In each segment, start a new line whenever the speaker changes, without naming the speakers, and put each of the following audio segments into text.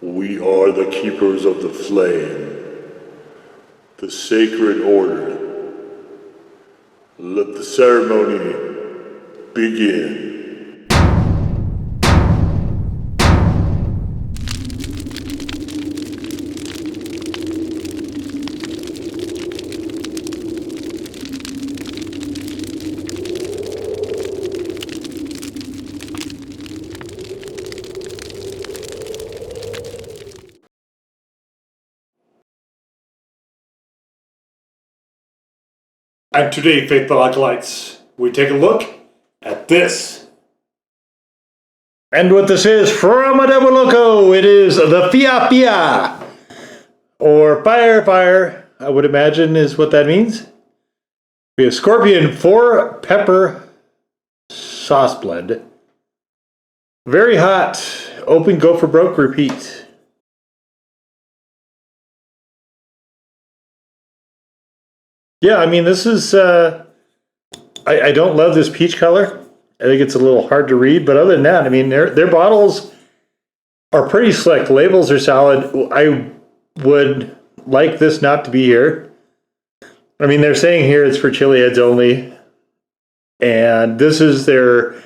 We are the keepers of the flame, the sacred order. Let the ceremony begin.
And today, faithful acolytes, we take a look at this. And what this is from Adoboloco, it is the Fiya, or fire, I would imagine is what that means. We have scorpion 4-pepper sauce blend. Very hot. Open, go for broke, repeat. Yeah, I mean, this is, I don't love this peach color. I think it's a little hard to read, but other than that, I mean, their bottles are pretty slick. Labels are solid. I would like this not to be here. I mean, they're saying here it's for chili heads only. And this is their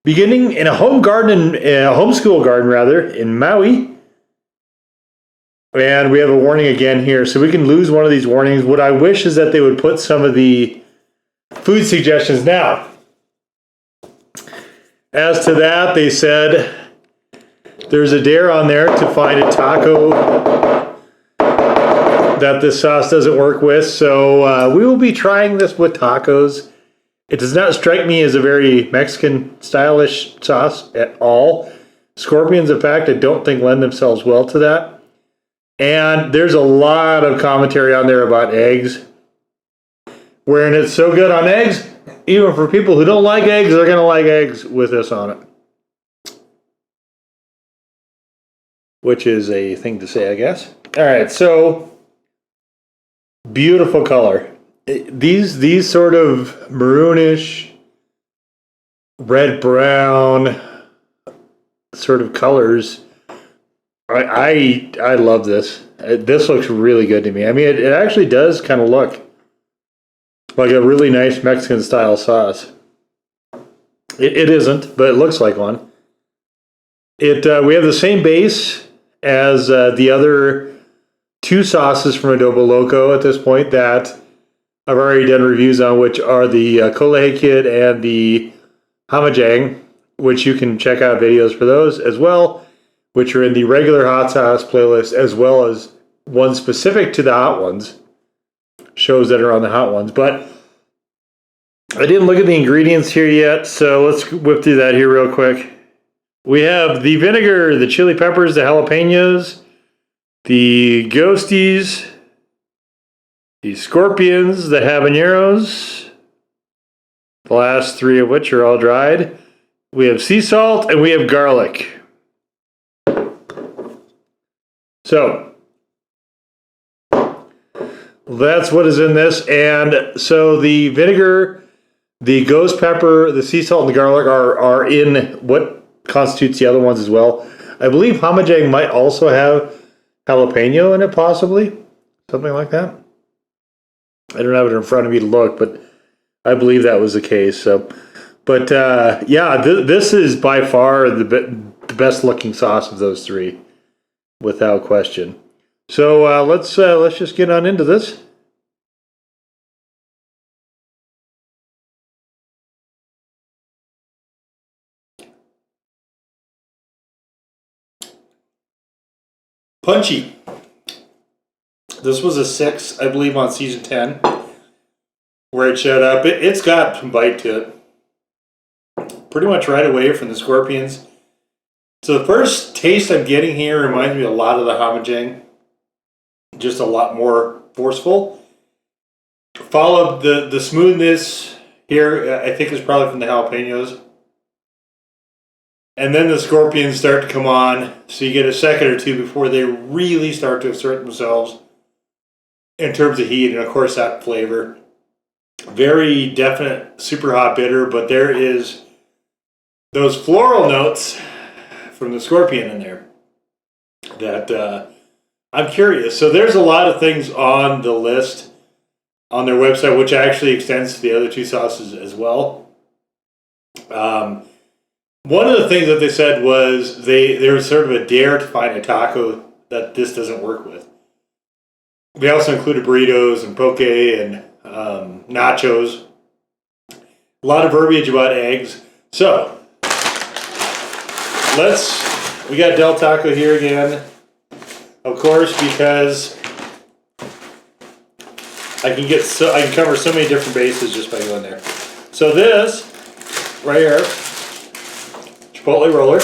beginning in a homeschool garden rather, in Maui. And we have a warning again here, so we can lose one of these warnings. What I wish is that they would put some of the food suggestions now. As to that, they said there's a dare on there to find a taco that this sauce doesn't work with. So we will be trying this with tacos. It does not strike me as a very Mexican stylish sauce at all. Scorpions, in fact, I don't think lend themselves well to that. And there's a lot of commentary on there about eggs. Wherein it's so good on eggs, even for people who don't like eggs, they're going to like eggs with this on it. Which is a thing to say, I guess. Alright, so beautiful color. These sort of maroonish, red-brown sort of colors, I love this. This looks really good to me. I mean, it actually does kind of look like a really nice Mexican style sauce. It isn't, but it looks like one. We have the same base as the other two sauces from Adoboloco at this point that I've already done reviews on, which are the Kolehe Kid and the Hamajang, which you can check out videos for those as well, which are in the regular hot sauce playlist, as well as one specific to the hot ones, shows that are on the hot ones. But I didn't look at the ingredients here yet, so let's whip through that here real quick. We have the vinegar, the chili peppers, the jalapenos, the ghosties, the scorpions, the habaneros, the last three of which are all dried. We have sea salt, and we have garlic. So, that's what is in this. And so the vinegar, the ghost pepper, the sea salt, and the garlic are in what constitutes the other ones as well. I believe Hamajang might also have jalapeno in it, possibly. Something like that. I don't have it in front of me to look, but I believe that was the case. So, but yeah, this is by far the best looking sauce of those three, without question. So let's just get on into this. Punchy. This was a 6, I believe, on season 10, where it showed up. It's got some bite to it. Pretty much right away from the scorpions. So the first taste I'm getting here reminds me a lot of the Hamajang. Just a lot more forceful. Followed the smoothness here, I think, is probably from the jalapenos. And then the scorpions start to come on, so you get a second or two before they really start to assert themselves in terms of heat and, of course, that flavor. Very definite, super hot bitter, but there is those floral notes from the scorpion in there. that I'm curious. So there's a lot of things on the list on their website, which actually extends to the other two sauces as well. One of the things that they said was there was sort of a dare to find a taco that this doesn't work with. They also included burritos and poke and nachos. A lot of verbiage about eggs. So we got Del Taco here again, of course, because I can cover so many different bases just by going there. So this right here, chipotle roller.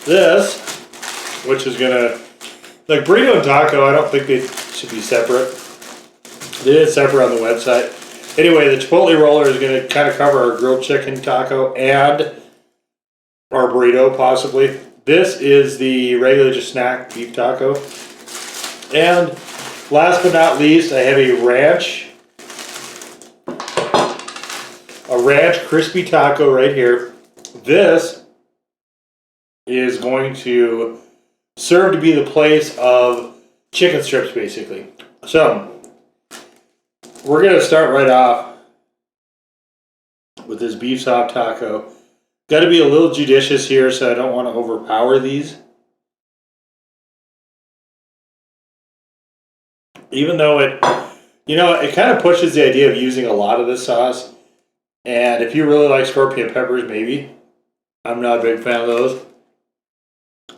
This, which is gonna, like burrito and taco, I don't think they should be separate. They did separate on the website. Anyway, the chipotle roller is gonna kind of cover our grilled chicken taco and our burrito, possibly. This is the regular just snack beef taco. And last but not least, I have a ranch crispy taco right here. This is going to serve to be the place of chicken strips, basically. So we're gonna start right off with this beef soft taco. Got to be a little judicious here, so I don't want to overpower these. Even though it kind of pushes the idea of using a lot of this sauce. And if you really like scorpion peppers, maybe. I'm not a big fan of those.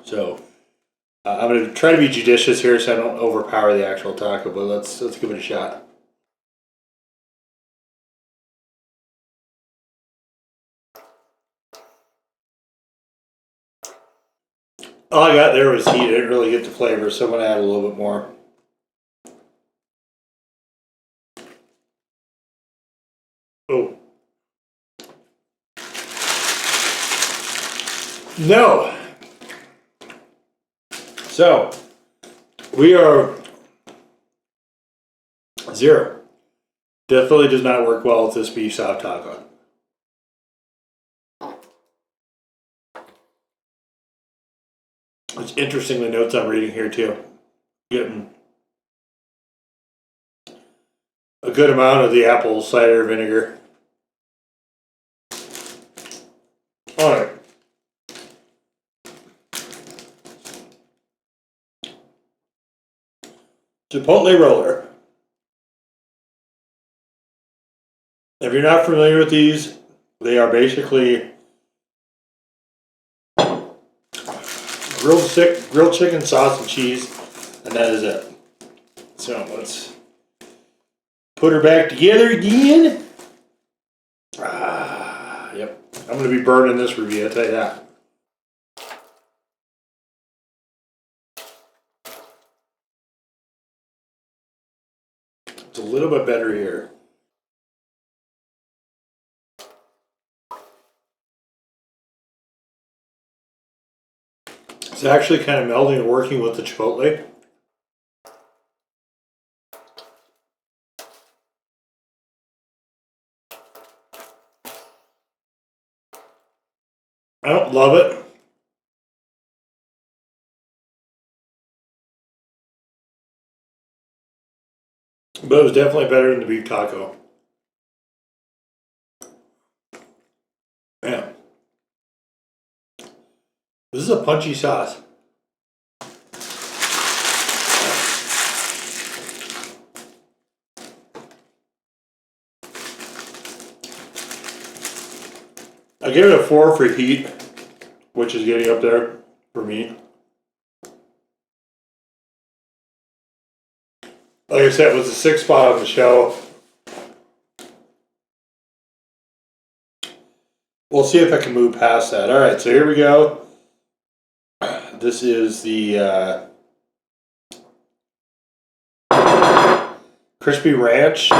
So I'm going to try to be judicious here so I don't overpower the actual taco, but let's give it a shot. All I got there was heat. I didn't really get the flavor, so I'm going to add a little bit more. Oh. No. So, we are 0. Definitely does not work well with this beef soft taco. It's interesting the notes I'm reading here too. Getting a good amount of the apple cider vinegar. Alright. Chipotle roller. If you're not familiar with these, they are basically grilled chicken, sauce, and cheese, and that is it. So let's put her back together again. Yep. I'm going to be burning this review, I'll tell you that. It's a little bit better here. It's actually kind of melding and working with the chipotle. I don't love it. But it was definitely better than the beef taco. Man. This is a punchy sauce. I give it a 4 for heat, which is getting up there for me. Like I said, it was the 6th spot on the show. We'll see if I can move past that. All right, so here we go. This is the crispy ranch.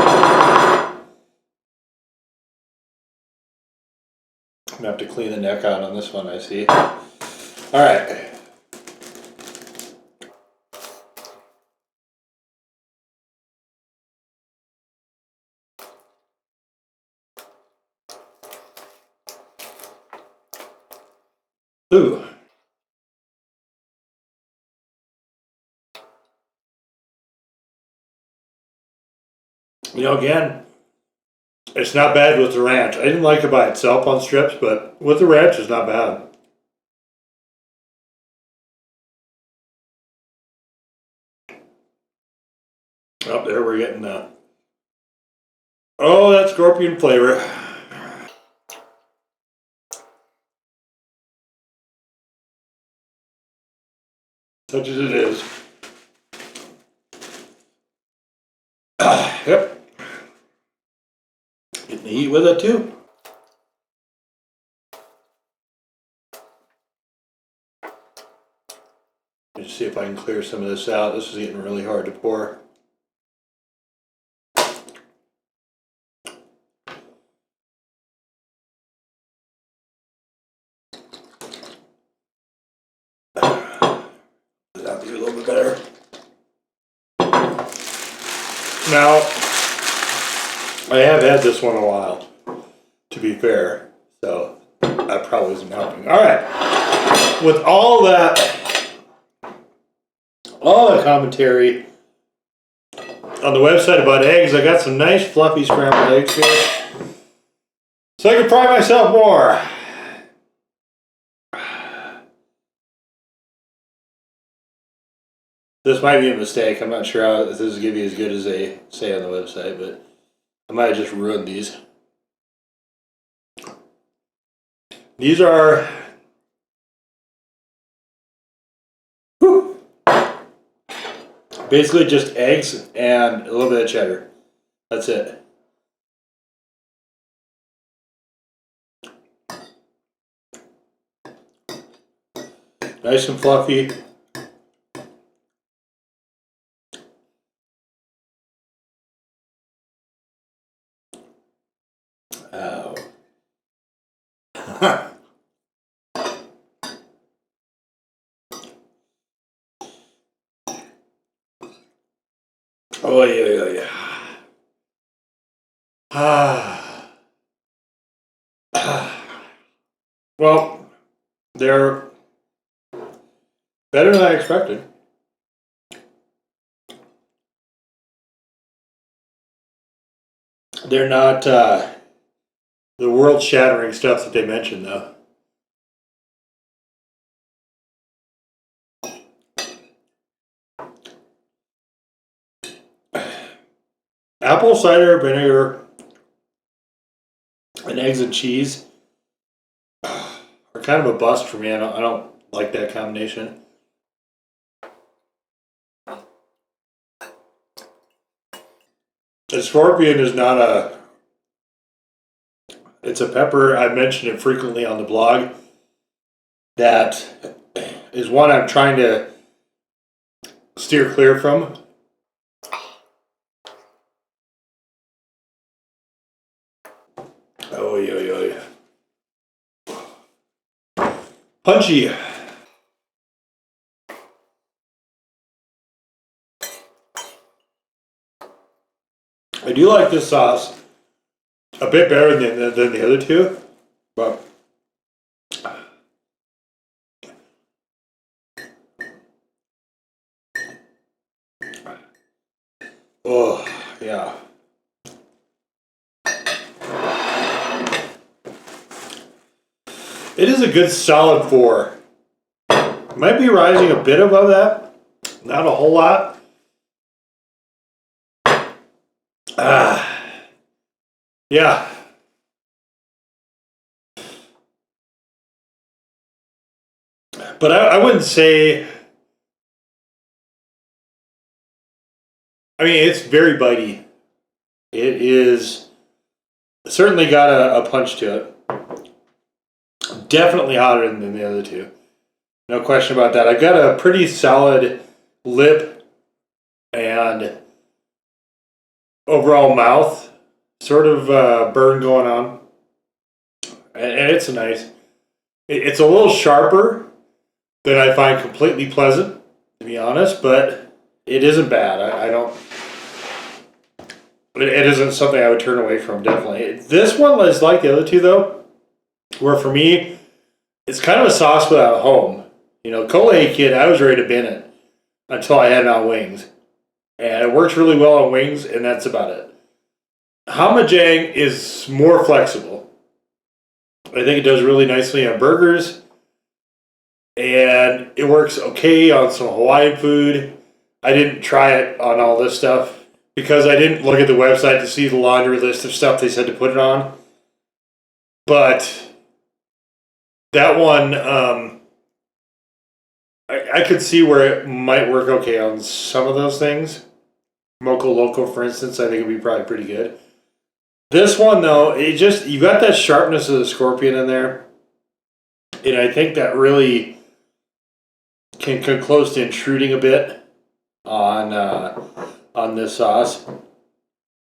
I'm gonna have to clean the neck out on this one, I see. All right. Ooh. You know, again, it's not bad with the ranch. I didn't like it by itself on strips, but with the ranch, it's not bad. Up there, we're getting that scorpion flavor. Such as it is. Yep. Getting to eat with it too. Let's see if I can clear some of this out. This is getting really hard to pour. That'll be a little bit better. Now, I have had this one a while, to be fair, so that probably isn't helping. All right, with all that commentary on the website about eggs, I got some nice fluffy scrambled eggs here, so I can fry myself more. This might be a mistake. I'm not sure if this is going to be as good as they say on the website, but I might have just ruined these. These are basically just eggs and a little bit of cheddar. That's it. Nice and fluffy. Oh. Oh, yeah. Well, they're better than I expected. They're not the world-shattering stuff that they mentioned, though. Apple cider vinegar and eggs and cheese are kind of a bust for me. I don't like that combination. The scorpion is not a... It's a pepper. I mentioned it frequently on the blog. That is one I'm trying to steer clear from. Oh, yeah. Punchy. I do like this sauce a bit better than the other two, but oh, yeah. It is a good solid 4. Might be rising a bit above that. Not a whole lot. Yeah. But I wouldn't say... I mean, it's very bitey. It is certainly got a punch to it. Definitely hotter than the other two. No question about that. I got a pretty solid lip and overall mouth sort of burn going on. And it's nice. It's a little sharper than I find completely pleasant, to be honest, but it isn't bad. I don't... It isn't something I would turn away from, definitely. This one is like the other two, though, where for me, it's kind of a sauce without a home. You know, Kool-Aid Kid, I was ready to bin it until I had it on wings. And it works really well on wings, and that's about it. Hamajang is more flexible. I think it does really nicely on burgers. And it works okay on some Hawaiian food. I didn't try it on all this stuff because I didn't look at the website to see the laundry list of stuff they said to put it on. But that one, I could see where it might work okay on some of those things. Moco Loco, for instance, I think would be probably pretty good. This one, though, you got that sharpness of the scorpion in there. And I think that really can come close to intruding a bit on this sauce.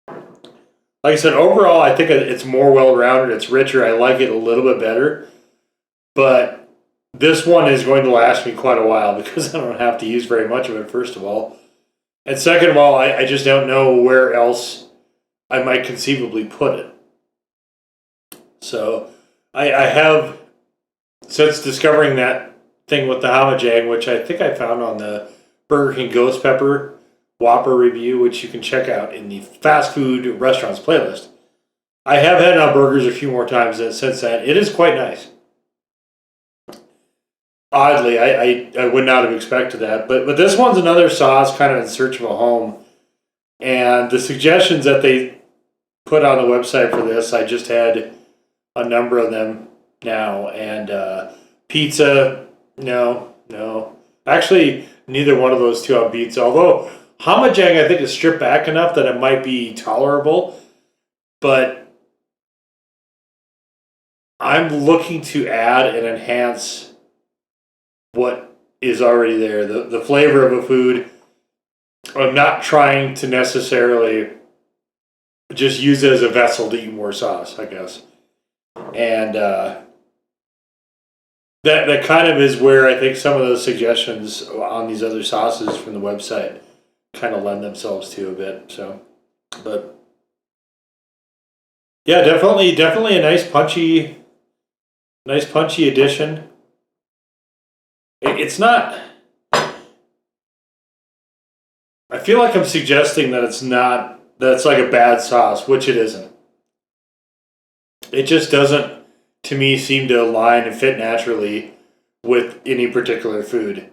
Like I said, overall, I think it's more well-rounded. It's richer. I like it a little bit better. But this one is going to last me quite a while because I don't have to use very much of it, first of all. And second of all, I just don't know where else I might conceivably put it. So I have, since discovering that thing with the Hamajang, which I think I found on the Burger King Ghost Pepper Whopper review, which you can check out in the fast food restaurants playlist. I have had it on burgers a few more times since then. It is quite nice. Oddly, I would not have expected that. But this one's another sauce kind of in search of a home. And the suggestions that they put on the website for this, I just had a number of them now. And pizza, no. Actually, neither one of those two on pizza. Although Hamajang, I think, is stripped back enough that it might be tolerable. But I'm looking to add and enhance what is already there. The flavor of a food. I'm not trying to necessarily just use it as a vessel to eat more sauce, I guess. And that kind of is where I think some of those suggestions on these other sauces from the website kind of lend themselves to a bit. So, but yeah, definitely a nice punchy addition. It's not. I feel like I'm suggesting that it's like a bad sauce, which it isn't. It just doesn't, to me, seem to align and fit naturally with any particular food.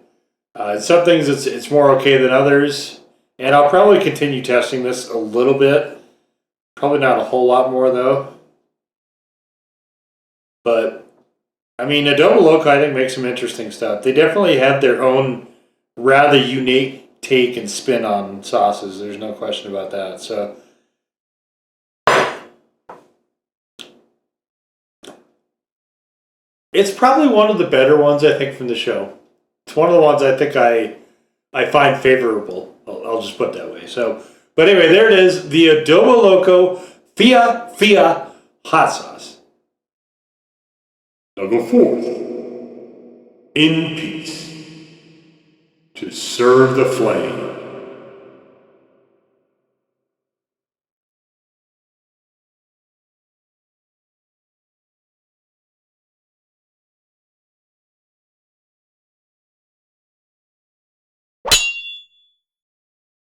Some things it's more okay than others, and I'll probably continue testing this a little bit. Probably not a whole lot more, though. But, I mean, Adoboloco, I think, makes some interesting stuff. They definitely have their own rather unique take and spin on sauces. There's no question about that. So it's probably one of the better ones, I think, from the show. It's one of the ones I think I find favorable. I'll just put it that way. So, but anyway, there it is. The Adoboloco Fiya hot sauce.
Now go forth in peace to serve the flame.